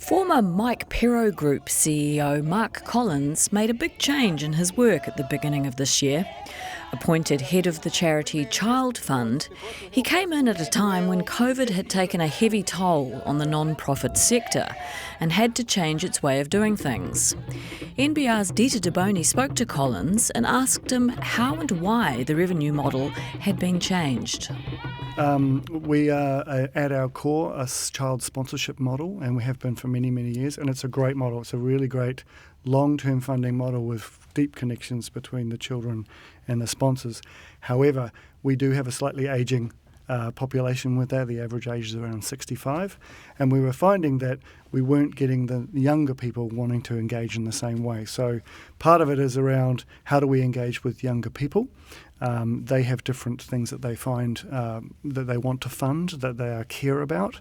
Former Mike Pero Group CEO Mark Collins made a big change in his work at the beginning of this year. Appointed head of the charity ChildFund, he came in at a time when COVID had taken a heavy toll on the non-profit sector and had to change its way of doing things. NBR's Dita De Boni spoke to Collins and asked him how and why the revenue model had been changed. We are at our core a child sponsorship model, and we have been for many, many years, and it's a great model. It's a really great long-term funding model with deep connections between the children and the sponsors. However, we do have a slightly ageing population with that. The average age is around 65, and we were finding that we weren't getting the younger people wanting to engage in the same way. So part of it is around how do we engage with younger people. They have different things that they find that they want to fund, that they care about.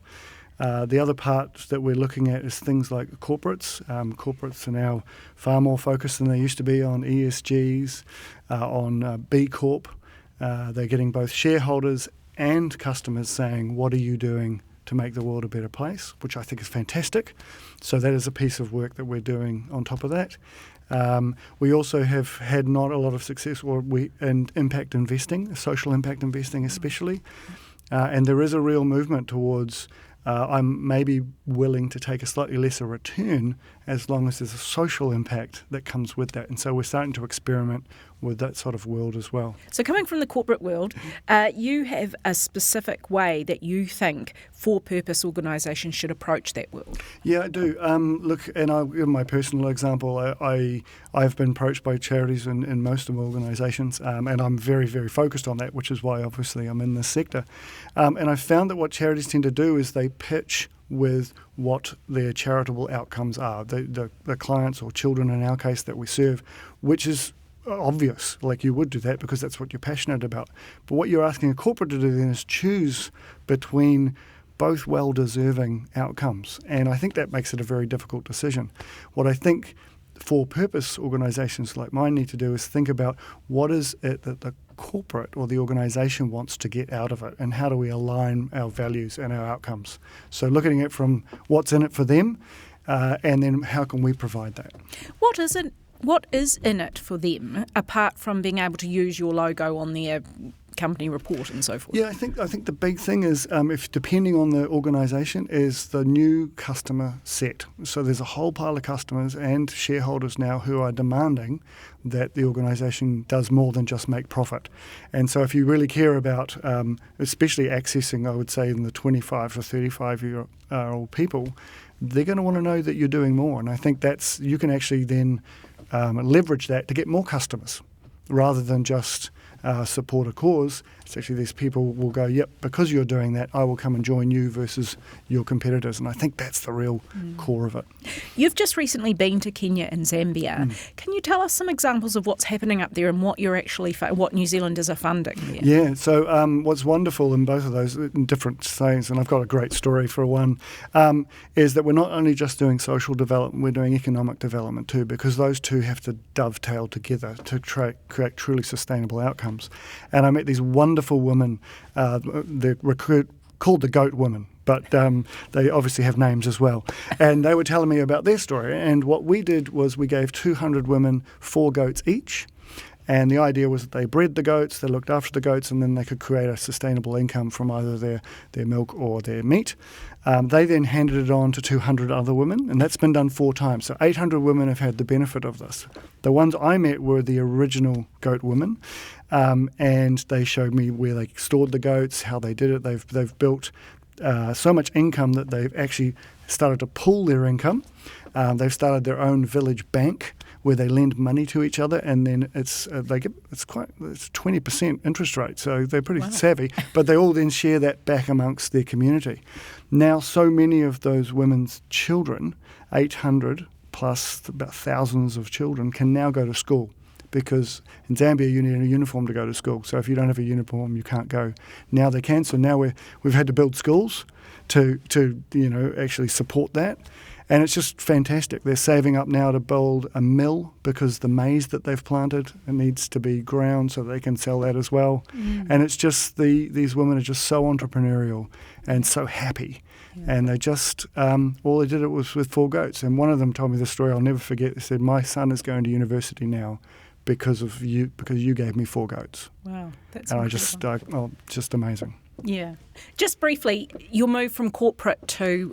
The other part that we're looking at is things like corporates. Corporates are now far more focused than they used to be on ESGs, on B Corp. They're getting both shareholders and customers saying, what are you doing to make the world a better place, which I think is fantastic. So that is a piece of work that we're doing on top of that. We also have had not a lot of success in impact investing, social impact investing especially. And there is a real movement towards I'm maybe willing to take a slightly lesser return as long as there's a social impact that comes with that. And so we're starting to experiment with that sort of world as well. So coming from the corporate world, you have a specific way that you think for-purpose organisations should approach that world. Yeah, I do. Look, and in my personal example, I've been approached by charities in most of my organisations, and I'm very, very focused on that, which is why obviously I'm in this sector. And I've found that what charities tend to do is they pitch with what their charitable outcomes are, the clients or children in our case that we serve, which is obvious, like you would do that because that's what you're passionate about. But what you're asking a corporate to do then is choose between both well-deserving outcomes. And I think that makes it a very difficult decision. What I think for-purpose organisations like mine need to do is think about what is it that the corporate or the organisation wants to get out of it, and how do we align our values and our outcomes. So looking at it from what's in it for them, and then how can we provide that. What is in it for them, apart from being able to use your logo on their company report and so forth? Yeah, I think the big thing is, if depending on the organisation, is the new customer set. So there's a whole pile of customers and shareholders now who are demanding that the organisation does more than just make profit. And so if you really care about, especially accessing, I would say, in the 25 to 35-year-old people, they're going to want to know that you're doing more. And I think you can actually then leverage that to get more customers rather than just support a cause. It's actually these people will go, yep, because you're doing that, I will come and join you versus your competitors. And I think that's the real core of it. You've just recently been to Kenya and Zambia. Can you tell us some examples of what's happening up there and what you're actually what New Zealanders are funding there? Yeah, so what's wonderful in both of those in different things, and I've got a great story for one, is that we're not only just doing social development, we're doing economic development too, because those two have to dovetail together to create truly sustainable outcomes. And I met these wonderful women, they're called the Goat Women, but they obviously have names as well. And they were telling me about their story. And what we did was we gave 200 women 4 goats each. And the idea was that they bred the goats, they looked after the goats, and then they could create a sustainable income from either their milk or their meat. They then handed it on to 200 other women, and that's been done 4 times. So 800 women have had the benefit of this. The ones I met were the original goat women, and they showed me where they stored the goats, how they did it. They've built so much income that they've actually started to pool their income. They've started their own village bank where they lend money to each other, and then it's 20% interest rate, so they're pretty savvy. But they all then share that back amongst their community. Now, so many of those women's children, 800 plus about thousands of children, can now go to school. Because in Zambia you need a uniform to go to school. So if you don't have a uniform, you can't go. Now they can. So now we've had to build schools to actually support that. And it's just fantastic. They're saving up now to build a mill because the maize that they've planted, it needs to be ground so they can sell that as well. And it's just these women are just so entrepreneurial and so happy. And they just, all they did it was with 4 goats. And one of them told me the story I'll never forget. They said, my son is going to university now because you gave me 4 goats. Wow, that's and incredible. Just amazing. Yeah. Just briefly, your move from corporate to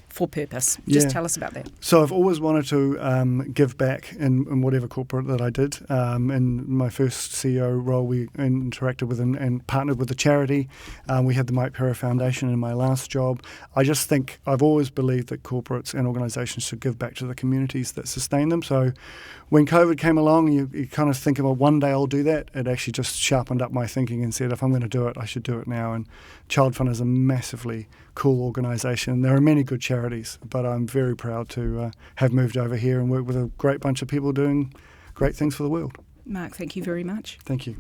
for purpose. Just tell us about that. So I've always wanted to give back in whatever corporate that I did. In my first CEO role, we interacted with and partnered with a charity. We had the Mike Perro Foundation in my last job. I just think I've always believed that corporates and organisations should give back to the communities that sustain them. So when COVID came along, you kind of think about one day I'll do that. It actually just sharpened up my thinking and said, if I'm going to do it, I should do it now. And ChildFund is a massively cool organisation. There are many good charities, but I'm very proud to have moved over here and work with a great bunch of people doing great things for the world. Mark, thank you very much. Thank you.